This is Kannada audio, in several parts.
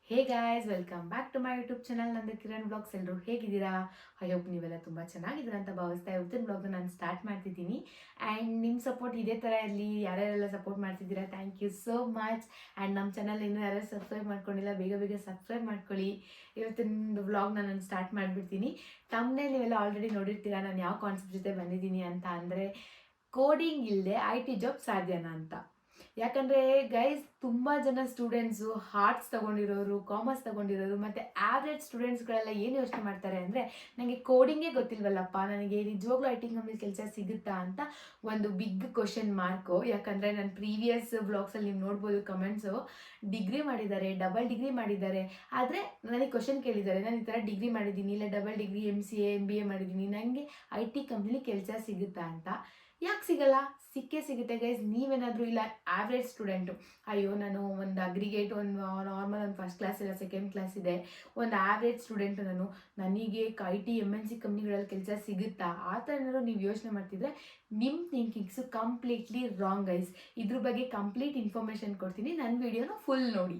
Hey guys, welcome back to my YouTube channel. ನಂದು ಕಿರಣ್ ಬ್ಲಾಗ್ಸ್. ಎಲ್ಲರೂ ಹೇಗಿದ್ದೀರಾ? ಐ ಹೋಪ್ ನೀವೆಲ್ಲ ತುಂಬ ಚೆನ್ನಾಗಿದ್ದೀರಾ ಅಂತ ಭಾವಿಸ್ತಾ ಇವತ್ತಿನ ಬ್ಲಾಗ್ನ ನಾನು ಸ್ಟಾರ್ಟ್ ಮಾಡ್ತಿದ್ದೀನಿ. ಆ್ಯಂಡ್ ನಿಮ್ಮ ಸಪೋರ್ಟ್ ಇದೇ ಥರ ಇರಲಿ. ಯಾರ್ಯಾರೆಲ್ಲ ಸಪೋರ್ಟ್ ಮಾಡ್ತಿದ್ದೀರಾ, thank you so much. And ನಮ್ಮ ಚಾನಲ್ ಇನ್ನೂ ಯಾರ್ಯಾರು ಸಬ್ಸ್ಕ್ರೈಬ್ ಮಾಡ್ಕೊಂಡಿಲ್ಲ, ಬೇಗ ಬೇಗ ಸಬ್ಸ್ಕ್ರೈಬ್ ಮಾಡ್ಕೊಳ್ಳಿ. ಇವತ್ತಿನ ವ್ಲಾಗ್ನ ನಾನು ಸ್ಟಾರ್ಟ್ ಮಾಡಿಬಿಡ್ತೀನಿ. ತಮ್ಮನೇ ನೀವೆಲ್ಲ ಆಲ್ರೆಡಿ ನೋಡಿರ್ತೀರಾ ನಾನು ಯಾವ ಕಾನ್ಸೆಪ್ಟ್ ಜೊತೆ ಬಂದಿದ್ದೀನಿ ಅಂತ. ಅಂದರೆ ಕೋಡಿಂಗ್ ಇಲ್ಲದೆ IT ಜಾಬ್ ಸಾಧ್ಯನಾ ಅಂತ. ಯಾಕಂದರೆ ಗೈಸ್, ತುಂಬ ಜನ ಸ್ಟೂಡೆಂಟ್ಸು ಆರ್ಟ್ಸ್ ತೊಗೊಂಡಿರೋರು, ಕಾಮರ್ಸ್ ತೊಗೊಂಡಿರೋರು ಮತ್ತು ಆವ್ರೇಜ್ ಸ್ಟೂಡೆಂಟ್ಸ್ಗಳೆಲ್ಲ ಏನು ಯೋಚನೆ ಮಾಡ್ತಾರೆ ಅಂದರೆ, ನನಗೆ ಕೋಡಿಂಗೇ ಗೊತ್ತಿಲ್ವಲ್ಲಪ್ಪ, ನನಗೆ ನಿಜವಾಗ್ಲೂ IT ಕಂಪ್ನಿಲಿ ಕೆಲಸ ಸಿಗುತ್ತಾ ಅಂತ ಒಂದು ಬಿಗ್ ಕ್ವಶನ್ ಮಾರ್ಕು. ಯಾಕಂದರೆ ನನ್ನ ಪ್ರೀವಿಯಸ್ ವ್ಲಾಗ್ಸಲ್ಲಿ ನೀವು ನೋಡ್ಬೋದು ಕಮೆಂಟ್ಸು. ಡಿಗ್ರಿ ಮಾಡಿದ್ದಾರೆ, ಡಬಲ್ ಡಿಗ್ರಿ ಮಾಡಿದ್ದಾರೆ, ಆದರೆ ನನಗೆ ಕ್ವಶನ್ ಕೇಳಿದ್ದಾರೆ, ನಾನು ಈ ಥರ ಡಿಗ್ರಿ ಮಾಡಿದ್ದೀನಿ, ಇಲ್ಲ ಡಬಲ್ ಡಿಗ್ರಿ MCA MBA ಮಾಡಿದ್ದೀನಿ, ನನಗೆ IT ಕಂಪ್ನಿಲಿ ಕೆಲಸ ಸಿಗುತ್ತಾ ಅಂತ. ಯಾಕೆ ಸಿಗಲ್ಲ? ಸಿಕ್ಕೇ ಸಿಗುತ್ತೆ ಗೈಸ್. ನೀವೇನಾದರೂ ಇಲ್ಲ ಆವ್ರೇಜ್ ಸ್ಟೂಡೆಂಟು, ಅಯ್ಯೋ ನಾನು ಒಂದು ಅಗ್ರಿಗೇಟ್, ಒಂದು ನಾರ್ಮಲ್, ಒಂದು ಫಸ್ಟ್ ಕ್ಲಾಸ್ ಇಲ್ಲ ಸೆಕೆಂಡ್ ಕ್ಲಾಸ್ ಇದೆ, ಒಂದು ಆವ್ರೇಜ್ ಸ್ಟೂಡೆಂಟು ನನಗೆ IT MNC ಕಂಪ್ನಿಗಳಲ್ಲಿ ಕೆಲಸ ಸಿಗುತ್ತಾ ಆ ಥರ ಏನಾದ್ರು ನೀವು ಯೋಚನೆ ಮಾಡ್ತಿದ್ರೆ ನಿಮ್ಮ ಥಿಂಕಿಂಗ್ಸು ಕಂಪ್ಲೀಟ್ಲಿ ರಾಂಗ್ ಗೈಸ್. ಇದ್ರ ಬಗ್ಗೆ ಕಂಪ್ಲೀಟ್ ಇನ್ಫಾರ್ಮೇಷನ್ ಕೊಡ್ತೀನಿ, ನನ್ನ ವಿಡಿಯೋನ ಫುಲ್ ನೋಡಿ.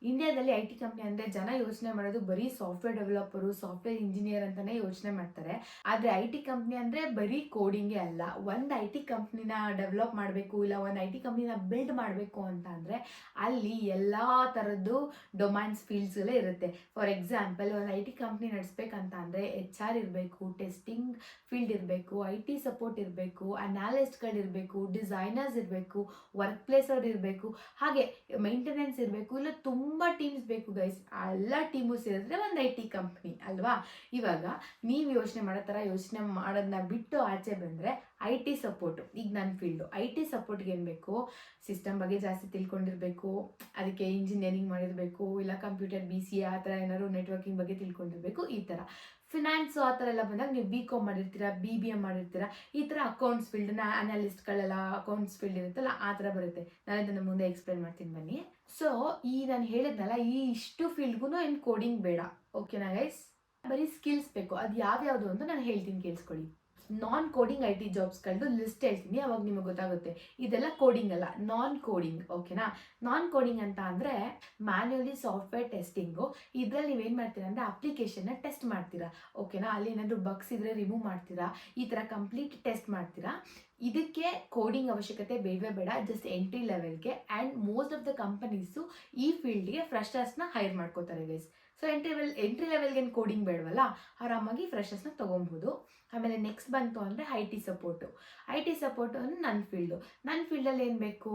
ಇಂಡಿಯಾದಲ್ಲಿ IT ಕಂಪ್ನಿ ಅಂದರೆ ಜನ ಯೋಚನೆ ಮಾಡೋದು ಬರೀ ಸಾಫ್ಟ್ವೇರ್ ಡೆವಲಪರು, ಸಾಫ್ಟ್ವೇರ್ ಇಂಜಿನಿಯರ್ ಅಂತಲೇ ಯೋಚನೆ ಮಾಡ್ತಾರೆ. ಆದರೆ IT ಕಂಪ್ನಿ ಅಂದರೆ ಬರೀ ಕೋಡಿಂಗೇ ಅಲ್ಲ. ಒಂದು IT ಕಂಪ್ನಿನ ಡೆವಲಪ್ ಮಾಡಬೇಕು, ಇಲ್ಲ ಒಂದು IT ಕಂಪ್ನಿನ ಬಿಲ್ಡ್ ಮಾಡಬೇಕು ಅಂತ ಅಂದರೆ ಅಲ್ಲಿ ಎಲ್ಲ ಥರದ್ದು ಡೊಮೈನ್ಸ್ ಫೀಲ್ಡ್ಸ್ಗಳೇ ಇರುತ್ತೆ. ಫಾರ್ ಎಕ್ಸಾಂಪಲ್, ಒಂದು IT ಕಂಪ್ನಿ ನಡೆಸ್ಬೇಕಂತ ಅಂದರೆ HR ಇರಬೇಕು, ಟೆಸ್ಟಿಂಗ್ ಫೀಲ್ಡ್ ಇರಬೇಕು, IT ಸಪೋರ್ಟ್ ಇರಬೇಕು, ಅನಾಲಿಸ್ಟ್ಗಳಿರಬೇಕು, ಡಿಸೈನರ್ಸ್ ಇರಬೇಕು, ವರ್ಕ್ ಪ್ಲೇಸ್ ಅವ್ರು ಇರಬೇಕು, ಹಾಗೆ ಮೇಂಟೆನೆನ್ಸ್ ಇರಬೇಕು. ಇಲ್ಲ ತುಂಬ ಟೀಮ್ಸ್ ಬೇಕು ಗೈಸ್. ಆ ಎಲ್ಲ ಟೀಮು ಸೇರಿದ್ರೆ ಒಂದು IT ಕಂಪ್ನಿ ಅಲ್ವಾ? ಇವಾಗ ನೀವು ಯೋಚನೆ ಮಾಡೋ ಥರ ಯೋಚನೆ ಮಾಡೋದನ್ನ ಬಿಟ್ಟು ಆಚೆ ಬಂದರೆ IT ಸಪೋರ್ಟು, ಈಗ ನನ್ನ ಫೀಲ್ಡು IT ಸಪೋರ್ಟ್ಗೆ ಏನು ಬೇಕು? ಸಿಸ್ಟಮ್ ಬಗ್ಗೆ ಜಾಸ್ತಿ ತಿಳ್ಕೊಂಡಿರಬೇಕು, ಅದಕ್ಕೆ ಇಂಜಿನಿಯರಿಂಗ್ ಮಾಡಿರಬೇಕು, ಇಲ್ಲ ಕಂಪ್ಯೂಟರ್ BCA ಆ ಥರ ಏನಾದ್ರು ನೆಟ್ವರ್ಕಿಂಗ್ ಬಗ್ಗೆ ತಿಳ್ಕೊಂಡಿರಬೇಕು. ಈ ಥರ ಫಿನಾನ್ಸು ಆ ಥರ ಎಲ್ಲ ಬಂದಾಗ ನೀವು BCom ಮಾಡಿರ್ತೀರಾ, BBA ಮಾಡಿರ್ತೀರಾ, ಈ ಥರ ಅಕೌಂಟ್ಸ್ ಫೀಲ್ಡ್ನ ಅನಾಲಿಸ್ಟ್ಗಳೆಲ್ಲ ಅಕೌಂಟ್ಸ್ ಫೀಲ್ಡ್ ಇರುತ್ತಲ್ಲ ಆ ಥರ ಬರುತ್ತೆ. ನಾನು ಇದನ್ನು ಮುಂದೆ ಎಕ್ಸ್ಪ್ಲೇನ್ ಮಾಡ್ತೀನಿ ಬನ್ನಿ. ಸೊ ನಾನು ಹೇಳಿದ್ನಲ್ಲ, ಇಷ್ಟು ಫೀಲ್ಡ್ಗೂ ಏನು ಕೋಡಿಂಗ್ ಬೇಡ, ಓಕೆನಾ ಗೈಸ್? ಬರೀ ಸ್ಕಿಲ್ಸ್ ಬೇಕು. ಅದು ಯಾವ್ಯಾವುದು ಅಂತ ನಾನು ಹೇಳ್ತೀನಿ, ಕೇಳಿಸ್ಕೊಳ್ಳಿ. ನಾನ್ ಕೋಡಿಂಗ್ IT ಜಾಬ್ಸ್ಗಳದ್ದು ಲಿಸ್ಟ್ ಹೇಳ್ತೀನಿ, ಅವಾಗ ನಿಮಗೆ ಗೊತ್ತಾಗುತ್ತೆ. ಇದೆಲ್ಲ ಕೋಡಿಂಗ್ ಅಲ್ಲ, ನಾನ್ ಕೋಡಿಂಗ್, ಓಕೆನಾ? ನಾನ್ ಕೋಡಿಂಗ್ ಅಂತ ಅಂದರೆ ಮ್ಯಾನ್ಯುಯಲಿ ಸಾಫ್ಟ್ವೇರ್ ಟೆಸ್ಟಿಂಗು. ಇದರಲ್ಲಿ ನೀವೇನು ಮಾಡ್ತೀರಾ ಅಂದರೆ ಅಪ್ಲಿಕೇಶನ್ನ ಟೆಸ್ಟ್ ಮಾಡ್ತೀರಾ, ಓಕೆನಾ? ಅಲ್ಲಿ ಏನಾದರೂ ಬಗ್ಸ್ ಇದ್ದರೆ ರಿಮೂವ್ ಮಾಡ್ತೀರಾ, ಈ ಥರ ಕಂಪ್ಲೀಟ್ ಟೆಸ್ಟ್ ಮಾಡ್ತೀರಾ. ಇದಕ್ಕೆ ಕೋಡಿಂಗ್ ಅವಶ್ಯಕತೆ ಬೇಡವೇ ಬೇಡ, ಜಸ್ಟ್ ಎಂಟ್ರಿ ಲೆವೆಲ್ಗೆ. And most of the companies ಈ ಫೀಲ್ಡ್ಗೆ ಫ್ರೆಷರ್ಸ್ನ ಹೈರ್ ಮಾಡ್ಕೋತಾರೆ ಗೈಸ್. ಸೊ ಎಂಟ್ರಿ ಲೆವೆಲ್ಗೆ ಏನು ಕೋಡಿಂಗ್ ಬೇಡವಲ್ಲ, ಆರಾಮಾಗಿ ಫ್ರೆಷರ್ಸ್ನ ತೊಗೊಬೋದು. ಆಮೇಲೆ ನೆಕ್ಸ್ಟ್ ಬಂತು ಅಂದರೆ IT ಸಪೋರ್ಟು ಅಂದರೆ ನನ್ನ ಫೀಲ್ಡಲ್ಲಿ ಏನು ಬೇಕು,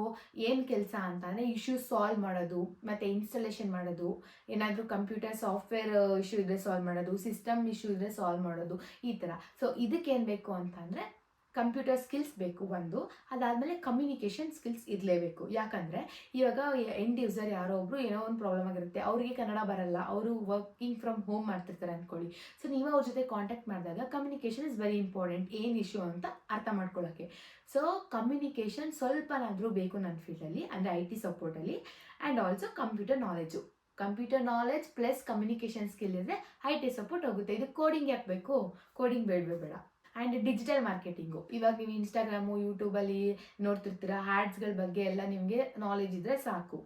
ಏನು ಕೆಲಸ ಅಂತ ಅಂದರೆ ಇಶ್ಯೂಸ್ ಸಾಲ್ವ್ ಮಾಡೋದು, ಮತ್ತು ಇನ್ಸ್ಟಾಲೇಷನ್ ಮಾಡೋದು, ಏನಾದರೂ ಕಂಪ್ಯೂಟರ್ ಸಾಫ್ಟ್ವೇರ್ ಇಶ್ಯೂ ಇದ್ದರೆ ಸಾಲ್ವ್ ಮಾಡೋದು, ಸಿಸ್ಟಮ್ ಇಶ್ಯೂ ಇದ್ದರೆ ಸಾಲ್ವ್ ಮಾಡೋದು, ಈ ಥರ. ಸೊ ಇದಕ್ಕೇನು ಬೇಕು ಅಂತ ಅಂದರೆ ಕಂಪ್ಯೂಟರ್ ಸ್ಕಿಲ್ಸ್ ಬೇಕು ಒಂದು, ಅದಾದಮೇಲೆ ಕಮ್ಯುನಿಕೇಷನ್ ಸ್ಕಿಲ್ಸ್ ಇರಲೇಬೇಕು. ಯಾಕಂದರೆ ಇವಾಗ ಎಂಡ್ ಯೂಸರ್ ಯಾರೋ ಒಬ್ಬರು ಏನೋ ಒಂದು ಪ್ರಾಬ್ಲಮ್ ಆಗಿರುತ್ತೆ, ಅವರಿಗೆ ಕನ್ನಡ ಬರಲ್ಲ, ಅವರು ವರ್ಕಿಂಗ್ ಫ್ರಮ್ ಹೋಮ್ ಮಾಡ್ತಿರ್ತಾರೆ ಅಂದ್ಕೊಳ್ಳಿ. ಸೊ ನೀವು ಅವ್ರ ಜೊತೆ ಕಾಂಟ್ಯಾಕ್ಟ್ ಮಾಡಿದಾಗ ಕಮ್ಯುನಿಕೇಷನ್ ಇಸ್ ವೆರಿ ಇಂಪಾರ್ಟೆಂಟ್, ಏನು ಇಶ್ಯೂ ಅಂತ ಅರ್ಥ ಮಾಡ್ಕೊಳ್ಳೋಕ್ಕೆ. ಸೊ ಕಮ್ಯುನಿಕೇಷನ್ ಸ್ವಲ್ಪನಾದರೂ ಬೇಕು ನನ್ನ ಫೀಲ್ಡಲ್ಲಿ, ಅಂದರೆ IT ಸಪೋರ್ಟಲ್ಲಿ. And also computer knowledge plus communication skill ಇದ್ದರೆ IT ಸಪೋರ್ಟ್ ಹೋಗುತ್ತೆ. ಇದು ಕೋಡಿಂಗ್ ಯಾಕೆ ಬೇಕು? ಕೋಡಿಂಗ್ ಬೇಡವೇ ಬೇಡ. ಆ್ಯಂಡ್ ಡಿಜಿಟಲ್ ಮಾರ್ಕೆಟಿಂಗು, ಇವಾಗ ನೀವು ಇನ್ಸ್ಟಾಗ್ರಾಮು ಯೂಟ್ಯೂಬಲ್ಲಿ ನೋಡ್ತಿರ್ತೀರ, ಹ್ಯಾಡ್ಸ್ಗಳ ಬಗ್ಗೆ ಎಲ್ಲ ನಿಮಗೆ ನಾಲೆಜ್ ಇದ್ದರೆ ಸಾಕು.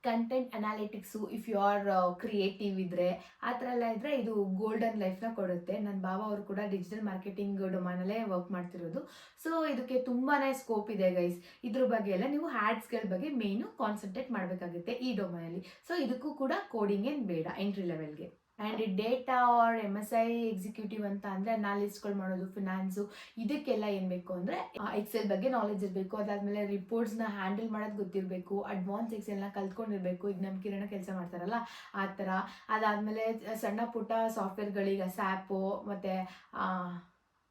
Content analytics, if you are creative ಇದ್ದರೆ, ಆ ಥರ ಎಲ್ಲ ಇದ್ದರೆ ಇದು ಗೋಲ್ಡನ್ ಲೈಫ್ನ ಕೊಡುತ್ತೆ. ನನ್ನ ಬಾವ ಅವರು ಕೂಡ ಡಿಜಿಟಲ್ ಮಾರ್ಕೆಟಿಂಗ್ ಡೊಮೈನಲ್ಲೇ ವರ್ಕ್ ಮಾಡ್ತಿರೋದು. ಸೊ ಇದಕ್ಕೆ ತುಂಬಾ ಸ್ಕೋಪ್ ಇದೆ ಗೈಸ್. ಇದ್ರ ಬಗ್ಗೆ ಎಲ್ಲ ನೀವು ಹ್ಯಾಡ್ಸ್ಗಳ ಬಗ್ಗೆ ಮೇಯ್ನು ಕಾನ್ಸಂಟ್ರೇಟ್ ಮಾಡಬೇಕಾಗುತ್ತೆ ಈ ಡೊಮೈನಲ್ಲಿ. ಸೊ ಇದಕ್ಕೂ ಕೂಡ ಕೋಡಿಂಗ್ ಏನು ಬೇಡ ಎಂಟ್ರಿ ಲೆವೆಲ್ಗೆ. And data or MSI executive ಅಂತ ಅಂದರೆ ಅನಾಲಿಸ್ಟ್ಗಳು ಮಾಡೋದು, ಫಿನಾನ್ಸು, ಇದಕ್ಕೆಲ್ಲ ಏನು ಬೇಕು ಅಂದರೆ ಎಕ್ಸೆಲ್ ಬಗ್ಗೆ ನಾಲೆಜ್ ಇರಬೇಕು. ಅದಾದಮೇಲೆ ರಿಪೋರ್ಟ್ಸ್ನ ಹ್ಯಾಂಡಲ್ ಮಾಡೋದು ಗೊತ್ತಿರಬೇಕು, ಅಡ್ವಾನ್ಸ್ ಎಕ್ಸೆಲ್ನ ಕಲ್ತ್ಕೊಂಡಿರಬೇಕು. ಈಗ ನಮ್ಮ ಕಿರಣ ಕೆಲಸ ಮಾಡ್ತಾರಲ್ಲ ಆ ಥರ. ಅದಾದಮೇಲೆ ಸಣ್ಣ ಪುಟ್ಟ ಸಾಫ್ಟ್ವೇರ್ಗಳೀಗ ಸ್ಯಾಪು ಮತ್ತು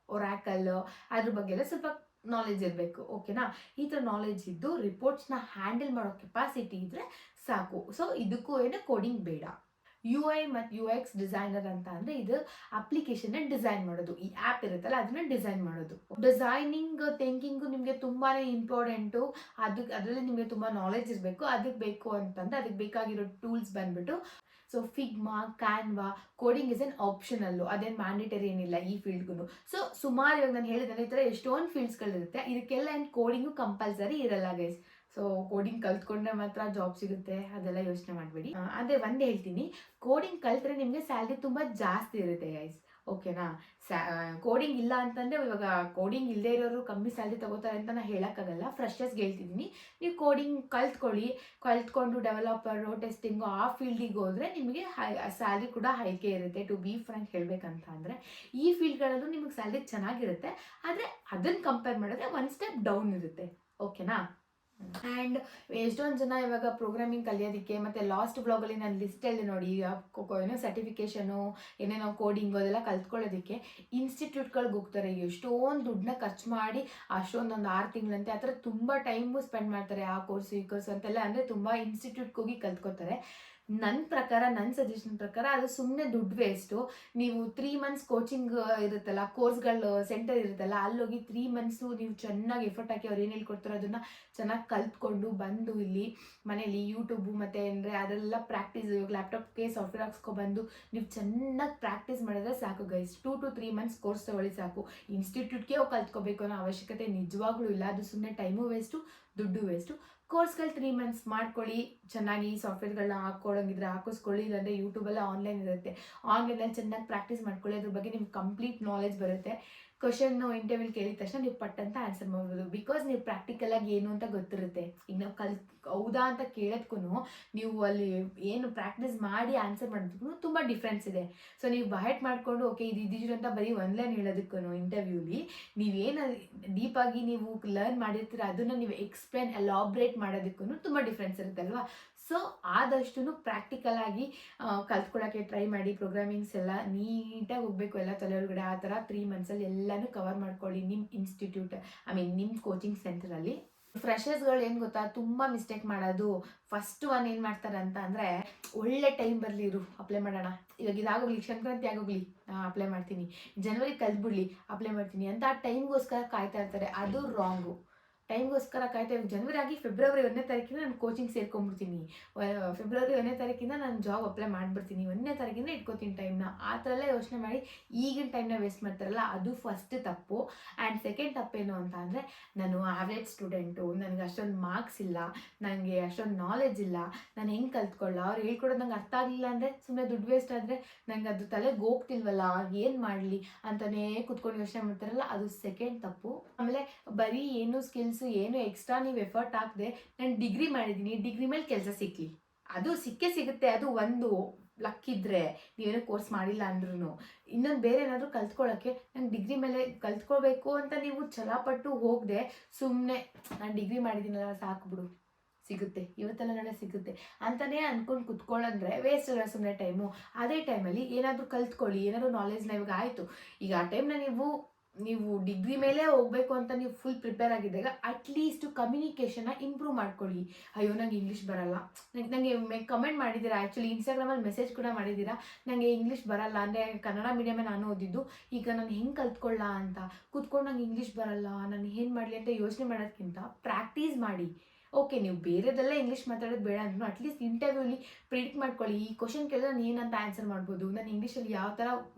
ಒರಾಕಲ್ಲು, ಅದ್ರ ಬಗ್ಗೆ ಎಲ್ಲ ಸ್ವಲ್ಪ ನಾಲೆಜ್ ಇರಬೇಕು, ಓಕೆನಾ? ಈ ಥರ ನಾಲೆಜ್ ಇದ್ದು ರಿಪೋರ್ಟ್ಸ್ನ ಹ್ಯಾಂಡಲ್ ಮಾಡೋ ಕೆಪಾಸಿಟಿ ಇದ್ದರೆ ಸಾಕು. ಸೊ ಇದಕ್ಕೂ ಏನು ಕೋಡಿಂಗ್ ಬೇಡ. UI ಮತ್ತು UX ಡಿಸೈನರ್ ಅಂತ ಅಂದರೆ ಇದು ಅಪ್ಲಿಕೇಶನ್ನ ಡಿಸೈನ್ ಮಾಡೋದು, ಈ ಆ್ಯಪ್ ಇರುತ್ತಲ್ಲ ಅದನ್ನ ಡಿಸೈನ್ ಮಾಡೋದು. ಡಿಸೈನಿಂಗ್ ಥಿಂಕಿಂಗು ನಿಮಗೆ ತುಂಬಾ ಇಂಪಾರ್ಟೆಂಟು. ಅದರಲ್ಲಿ ನಿಮಗೆ ತುಂಬ ನಾಲೆಜ್ ಇರಬೇಕು. ಅದಕ್ಕೆ ಬೇಕು ಅಂತಂದರೆ ಅದಕ್ಕೆ ಬೇಕಾಗಿರೋ ಟೂಲ್ಸ್ ಬಂದುಬಿಟ್ಟು so Figma, Canva. Coding is an ಆಪ್ಷನಲ್ಲು, ಅದೇನು ಮ್ಯಾಂಡೇಟರಿ ಏನಿಲ್ಲ ಈ ಫೀಲ್ಡ್ಗೂ. ಸೊ ಸುಮಾರು ಇವಾಗ ನಾನು ಹೇಳಿದ್ರೆ ಈ ಥರ ಎಷ್ಟೊಂದು ಫೀಲ್ಡ್ಸ್ಗಳಿರುತ್ತೆ, ಇದಕ್ಕೆಲ್ಲ ಏನು ಕೋಡಿಂಗು ಕಂಪಲ್ಸರಿ ಇರಲ್ಲ ಗೈಸ್. ಸೊ ಕೋಡಿಂಗ್ ಕಲ್ತ್ಕೊಂಡ್ರೆ ಮಾತ್ರ ಜಾಬ್ ಸಿಗುತ್ತೆ ಅದೆಲ್ಲ ಯೋಚನೆ ಮಾಡಬೇಡಿ. ಅಂದರೆ ಒಂದು ಹೇಳ್ತೀನಿ, ಕೋಡಿಂಗ್ ಕಲ್ತ್ರೆ ನಿಮಗೆ ಸ್ಯಾಲ್ರಿ ತುಂಬ ಜಾಸ್ತಿ ಇರುತ್ತೆ ಗೈಸ್, ಓಕೆನಾ. ಕೋಡಿಂಗ್ ಇಲ್ಲ ಅಂತಂದರೆ ಇವಾಗ ಕೋಡಿಂಗ್ ಇಲ್ಲದೆ ಇರೋರು ಕಮ್ಮಿ ಸ್ಯಾಲ್ರಿ ತಗೋತಾರೆ ಅಂತ ನಾನು ಹೇಳೋಕ್ಕಾಗಲ್ಲ. ಫ್ರೆಶರ್ಸ್ಗೆ ಹೇಳ್ತಿದ್ದೀನಿ, ನೀವು ಕೋಡಿಂಗ್ ಕಲ್ತ್ಕೊಂಡು ಡೆವಲಪರು ಟೆಸ್ಟಿಂಗು ಆ ಫೀಲ್ಡಿಗೆ ಹೋದರೆ ನಿಮಗೆ ಸ್ಯಾಲ್ರಿ ಕೂಡ ಹೈಕೆ ಇರುತ್ತೆ. ಟು ಬಿ ಫ್ರಾಂಕ್ ಹೇಳಬೇಕಂತ ಅಂದರೆ ಈ ಫೀಲ್ಡ್ಗಳಲ್ಲೂ ನಿಮಗೆ ಸ್ಯಾಲ್ರಿ ಚೆನ್ನಾಗಿರುತ್ತೆ, ಆದರೆ ಅದನ್ನು ಕಂಪೇರ್ ಮಾಡಿದ್ರೆ ಒಂದು ಸ್ಟೆಪ್ ಡೌನ್ ಇರುತ್ತೆ, ಓಕೆನಾ. ಆ್ಯಂಡ್ ಎಷ್ಟೊಂದು ಜನ ಇವಾಗ ಪ್ರೋಗ್ರಾಮಿಂಗ್ ಕಲಿಯೋದಕ್ಕೆ ಮತ್ತು ಲಾಸ್ಟ್ ಬ್ಲಾಗಲ್ಲಿ ನಾನು ಲಿಸ್ಟಲ್ಲಿ ನೋಡಿ ಏನೋ ಸರ್ಟಿಫಿಕೇಷನು ಏನೇನೋ ಕೋಡಿಂಗು ಅದೆಲ್ಲ ಕಲ್ತ್ಕೊಳ್ಳೋದಕ್ಕೆ ಇನ್ಸ್ಟಿಟ್ಯೂಟ್ಗಳಿಗೆ ಹೋಗ್ತಾರೆ. ಎಷ್ಟೊಂದು ದುಡ್ಡನ್ನ ಖರ್ಚು ಮಾಡಿ ಅಷ್ಟೊಂದೊಂದು 6 ತಿಂಗಳಂತೆ ಆ ಥರ ತುಂಬ ಟೈಮು ಸ್ಪೆಂಡ್ ಮಾಡ್ತಾರೆ. ಆ ಕೋರ್ಸು ಈ ಕೋರ್ಸು ಅಂತೆಲ್ಲ ಅಂದರೆ ತುಂಬ ಇನ್ಸ್ಟಿಟ್ಯೂಟ್ಗೆ ಹೋಗಿ ಕಲ್ತ್ಕೋತಾರೆ. ನನ್ನ ಸಜೆಷನ್ ಪ್ರಕಾರ ಅದು ಸುಮ್ಮನೆ ದುಡ್ಡು ವೇಸ್ಟು. ನೀವು 3 ಮಂತ್ಸ್ ಕೋಚಿಂಗ್ ಇರುತ್ತಲ್ಲ, ಕೋರ್ಸ್ಗಳು ಸೆಂಟರ್ ಇರುತ್ತಲ್ಲ, ಅಲ್ಲೋಗಿ 3 ಮಂತ್ಸು ನೀವು ಚೆನ್ನಾಗಿ ಎಫರ್ಟ್ ಹಾಕಿ ಅವ್ರು ಏನು ಹೇಳ್ಕೊಡ್ತಾರೋ ಅದನ್ನು ಚೆನ್ನಾಗಿ ಕಲ್ತ್ಕೊಂಡು ಬಂದು ಇಲ್ಲಿ ಮನೇಲಿ ಯೂಟ್ಯೂಬು ಮತ್ತು ಅಂದರೆ ಅದೆಲ್ಲ ಪ್ರಾಕ್ಟೀಸ್, ಲ್ಯಾಪ್ಟಾಪ್ಗೆ ಸಾಫ್ಟ್ವೇರ್ ಹಾಕ್ಸ್ಕೊಬಂದು ನೀವು ಚೆನ್ನಾಗಿ ಪ್ರಾಕ್ಟೀಸ್ ಮಾಡಿದ್ರೆ ಸಾಕು ಗೈಸ್. 2 to 3 ಮಂತ್ಸ್ ಕೋರ್ಸ್ ತಗೊಳ್ಳಿ ಸಾಕು. ಇನ್ಸ್ಟಿಟ್ಯೂಟ್ಗೆ ಹೋಗಿ ಕಲ್ತ್ಕೋಬೇಕು ಅನ್ನೋ ಅವಶ್ಯಕತೆ ನಿಜವಾಗ್ಲೂ ಇಲ್ಲ. ಅದು ಸುಮ್ಮನೆ ಟೈಮು ವೇಸ್ಟು, ದುಡ್ಡು ವೇಸ್ಟು. ಕೋರ್ಸ್ಗಳು 3 ಮಂತ್ಸ್ ಮಾಡ್ಕೊಳ್ಳಿ, ಚೆನ್ನಾಗಿ ಸಾಫ್ಟ್ವೇರ್ಗಳನ್ನ ಹಾಕ್ಕೊಳ್ಳೋಂಗಿದ್ರೆ ಹಾಕಿಸ್ಕೊಳ್ಳಿ, ಇಲ್ಲಾಂದರೆ ಯೂಟ್ಯೂಬೆಲ್ಲ ಆನ್ಲೈನ್ ಇರುತ್ತೆ, ಆನ್ಲೈನಲ್ಲಿ ಚೆನ್ನಾಗಿ ಪ್ರಾಕ್ಟೀಸ್ ಮಾಡ್ಕೊಳ್ಳಿ. ಅದ್ರ ಬಗ್ಗೆ ನಿಮ್ಗೆ ಕಂಪ್ಲೀಟ್ ನಾಲೆಜ್ ಬರುತ್ತೆ. ಕ್ವಶನ್ನು ಇಂಟರ್ವ್ಯೂ ಕೇಳಿದ ತಕ್ಷಣ ನೀವು ಪಟ್ಟಂತ ಆನ್ಸರ್ ಮಾಡ್ಬೋದು, ಬಿಕಾಸ್ ನೀವು ಪ್ರಾಕ್ಟಿಕಲಾಗಿ ಏನು ಅಂತ ಗೊತ್ತಿರುತ್ತೆ. ಈಗ ನಾವು ಹೌದಾ ಅಂತ ಕೇಳೋದಕ್ಕೂ ನೀವು ಅಲ್ಲಿ ಏನು ಪ್ರಾಕ್ಟೀಸ್ ಮಾಡಿ ಆನ್ಸರ್ ಮಾಡೋದಕ್ಕೂ ತುಂಬ ಡಿಫ್ರೆನ್ಸ್ ಇದೆ. ಸೊ ನೀವು ಬಹೆಟ್ ಮಾಡಿಕೊಂಡು ಓಕೆ ಇದು ಅಂತ ಬರೀ ಒಂದು ಲೈನ್ ಹೇಳೋದಕ್ಕೂ ಇಂಟರ್ವ್ಯೂಲಿ ನೀವೇನು ಡೀಪಾಗಿ ನೀವು ಲರ್ನ್ ಮಾಡಿರ್ತೀರ ಅದನ್ನು ನೀವು ಎಕ್ಸ್ಪ್ಲೇನ್ ಎಲಾಬ್ರೇಟ್ ಮಾಡೋದಕ್ಕೂ ತುಂಬ ಡಿಫ್ರೆನ್ಸ್ ಇರುತ್ತಲ್ವಾ. ಸೊ ಆದಷ್ಟು ಪ್ರಾಕ್ಟಿಕಲ್ ಆಗಿ ಕಲ್ತ್ಕೊಳ್ಳೋಕ್ಕೆ ಟ್ರೈ ಮಾಡಿ. ಪ್ರೋಗ್ರಾಮಿಂಗ್ಸ್ ಎಲ್ಲ ನೀಟಾಗಿ ಹೋಗಬೇಕು ಎಲ್ಲ ತಲೆ ಒಳಗಡೆ. ಆ ಥರ 3 ಮಂತ್ಸಲ್ಲಿ ಎಲ್ಲನೂ ಕವರ್ ಮಾಡ್ಕೊಳ್ಳಿ ನಿಮ್ಮ ಇನ್ಸ್ಟಿಟ್ಯೂಟ್, ನಿಮ್ಮ ಕೋಚಿಂಗ್ ಸೆಂಟರಲ್ಲಿ. ಫ್ರೆಷರ್ಸ್ಗಳು ಏನು ಗೊತ್ತಾ ತುಂಬ ಮಿಸ್ಟೇಕ್ ಮಾಡೋದು. ಫಸ್ಟ್ ಒನ್ ಏನು ಮಾಡ್ತಾರೆ ಅಂತ ಅಂದರೆ, ಒಳ್ಳೆ ಟೈಮ್ ಬರಲಿ ಇರು ಅಪ್ಲೈ ಮಾಡೋಣ, ಇವಾಗ ಇದಾಗೋಗ್ಲಿ, ಸಂಕ್ರಾಂತಿ ಆಗೋಗ್ಲಿ ಅಪ್ಲೈ ಮಾಡ್ತೀನಿ, ಜನವರಿ ಕಲ್ತ್ಬಿಡ್ಲಿ ಅಪ್ಲೈ ಮಾಡ್ತೀನಿ ಅಂತ ಆ ಟೈಮ್ಗೋಸ್ಕರ ಕಾಯ್ತಾ ಇರ್ತಾರೆ. ಅದು ರಾಂಗು. ಟೈಮ್ಗೋಸ್ಕರ ಕಾಯ್ತಾ ಜನವರಿ ಆಗಿ ಫೆಬ್ರವರಿ 1ನೇ ತಾರೀಕಿಂದ ನಾನು ಕೋಚಿಂಗ್ ಸೇರ್ಕೊಂಡ್ಬಿಡ್ತೀನಿ, ಫೆಬ್ರವರಿ 1ನೇ ತಾರೀಕಿಂದ ನಾನು ಜಾಬ್ ಅಪ್ಲೈ ಮಾಡಿಬಿಡ್ತೀನಿ, 1ನೇ ತಾರೀಕಿಂದ ಇಟ್ಕೋತೀನಿ ಟೈಮ್ನ, ಆ ಥರ ಎಲ್ಲ ಯೋಚನೆ ಮಾಡಿ ಈಗಿನ ಟೈಮ್ನ ವೇಸ್ಟ್ ಮಾಡ್ತಾರಲ್ಲ, ಅದು ಫಸ್ಟ್ ತಪ್ಪು. ಆ್ಯಂಡ್ ಸೆಕೆಂಡ್ ತಪ್ಪೇನು ಅಂತ ಅಂದರೆ, ನಾನು ಆವ್ರೇಜ್ ಸ್ಟೂಡೆಂಟು, ನನಗೆ ಅಷ್ಟೊಂದು ಮಾರ್ಕ್ಸ್ ಇಲ್ಲ, ನನಗೆ ಅಷ್ಟೊಂದು ನಾಲೆಜ್ ಇಲ್ಲ, ನಾನು ಹೆಂಗೆ ಕಲ್ತ್ಕೊಳ್ಳ, ಅವ್ರು ಹೇಳ್ಕೊಡೋದು ನಂಗೆ ಅರ್ಥ ಆಗಲಿಲ್ಲ ಅಂದರೆ ಸುಮ್ಮನೆ ದುಡ್ಡು ವೇಸ್ಟ್ ಆದರೆ ನಂಗೆ ಅದು ತಲೆಗೆ ಹೋಗ್ತಿಲ್ವಲ್ಲ, ಏನು ಮಾಡಲಿ ಅಂತಲೇ ಕುತ್ಕೊಂಡು ಯೋಚನೆ ಮಾಡ್ತಾರಲ್ಲ, ಅದು ಸೆಕೆಂಡ್ ತಪ್ಪು. ಆಮೇಲೆ ಬರೀ ಏನು ಸ್ಕಿಲ್ಸು ಏನು ಎಕ್ಸ್ಟ್ರಾ ನೀವು ಎಫರ್ಟ್ ಹಾಕದೆ ನಾನು ಡಿಗ್ರಿ ಮಾಡಿದ್ದೀನಿ, ಡಿಗ್ರಿ ಮೇಲೆ ಕೆಲಸ ಸಿಕ್ಕಲಿ, ಅದು ಸಿಕ್ಕೇ ಸಿಗುತ್ತೆ. ಅದು ಒಂದು ಲಕ್ ಇದ್ದರೆ, ನೀವೇನೋ ಕೋರ್ಸ್ ಮಾಡಿಲ್ಲ ಅಂದ್ರೂ. ಇನ್ನೊಂದು ಬೇರೆ ಏನಾದರೂ ಕಲ್ತ್ಕೊಳ್ಳೋಕ್ಕೆ ನಂಗೆ ಡಿಗ್ರಿ ಮೇಲೆ ಕಲ್ತ್ಕೊಳ್ಬೇಕು ಅಂತ ನೀವು ಛಲಪಟ್ಟು ಹೋಗದೆ ಸುಮ್ಮನೆ ನಾನು ಡಿಗ್ರಿ ಮಾಡಿದ್ದೀನಲ್ಲ ಸಾಕು ಬಿಡು ಸಿಗುತ್ತೆ, ಇವತ್ತೆಲ್ಲ ನಾಳೆ ಸಿಗುತ್ತೆ ಅಂತಲೇ ಅಂದ್ಕೊಂಡು ಕುತ್ಕೊಳ್ಳಂದ್ರೆ ವೇಸ್ಟ್ ಅಲ್ಲ ಸುಮ್ಮನೆ ಟೈಮು. ಅದೇ ಟೈಮಲ್ಲಿ ಏನಾದರೂ ಕಲ್ತ್ಕೊಳ್ಳಿ, ಏನಾದರೂ ನಾಲೆಜ್ನ ಇವಾಗ ಆಯಿತು. ಈಗ ಆ ಟೈಮ್ನ ನೀವು ಡಿಗ್ರಿ ಮೇಲೆ ಹೋಗಬೇಕು ಅಂತ ನೀವು ಫುಲ್ ಪ್ರಿಪೇರ್ ಆಗಿದ್ದಾಗ ಅಟ್ಲೀಸ್ಟ್ ಕಮ್ಯುನಿಕೇಷನ್ನ ಇಂಪ್ರೂವ್ ಮಾಡ್ಕೊಳ್ಳಿ. ಅಯ್ಯೋ ನಂಗೆ ಇಂಗ್ಲೀಷ್ ಬರಲ್ಲ, ನನಗೆ ಕಮೆಂಟ್ ಮಾಡಿದ್ದೀರಾ, ಆ್ಯಕ್ಚುಲಿ ಇನ್ಸ್ಟಾಗ್ರಾಮಲ್ಲಿ ಮೆಸೇಜ್ ಕೂಡ ಮಾಡಿದ್ದೀರಾ, ನನಗೆ ಇಂಗ್ಲೀಷ್ ಬರಲ್ಲ, ಅಂದರೆ ಕನ್ನಡ ಮೀಡಿಯಮೇ ನಾನು ಓದಿದ್ದು, ಈಗ ನಾನು ಹೆಂಗೆ ಕಲ್ತ್ಕೊಳ್ಳ ಅಂತ ಕೂತ್ಕೊಂಡು ನಂಗೆ ಇಂಗ್ಲೀಷ್ ಬರಲ್ಲ, ನಾನು ಏನು ಮಾಡಲಿ ಅಂತ ಯೋಚನೆ ಮಾಡೋದಕ್ಕಿಂತ ಪ್ರಾಕ್ಟೀಸ್ ಮಾಡಿ. ಓಕೆ ನೀವು ಬೇರೆದೆಲ್ಲ ಇಂಗ್ಲೀಷ್ ಮಾತಾಡೋದು ಬೇಡ ಅಂದ್ರೂ ಅಟ್ಲೀಸ್ಟ್ ಇಂಟರ್ವ್ಯೂಲಿ ಪ್ರಿಡಿಕ್ಟ್ ಮಾಡ್ಕೊಳ್ಳಿ, ಈ ಕ್ವಶನ್ ಕೇಳಿದ್ರೆ ನಾನು ಏನಂತ ಆನ್ಸರ್ ಮಾಡ್ಬೋದು, ನಾನು ಇಂಗ್ಲೀಷಲ್ಲಿ ಯಾವ ಥರ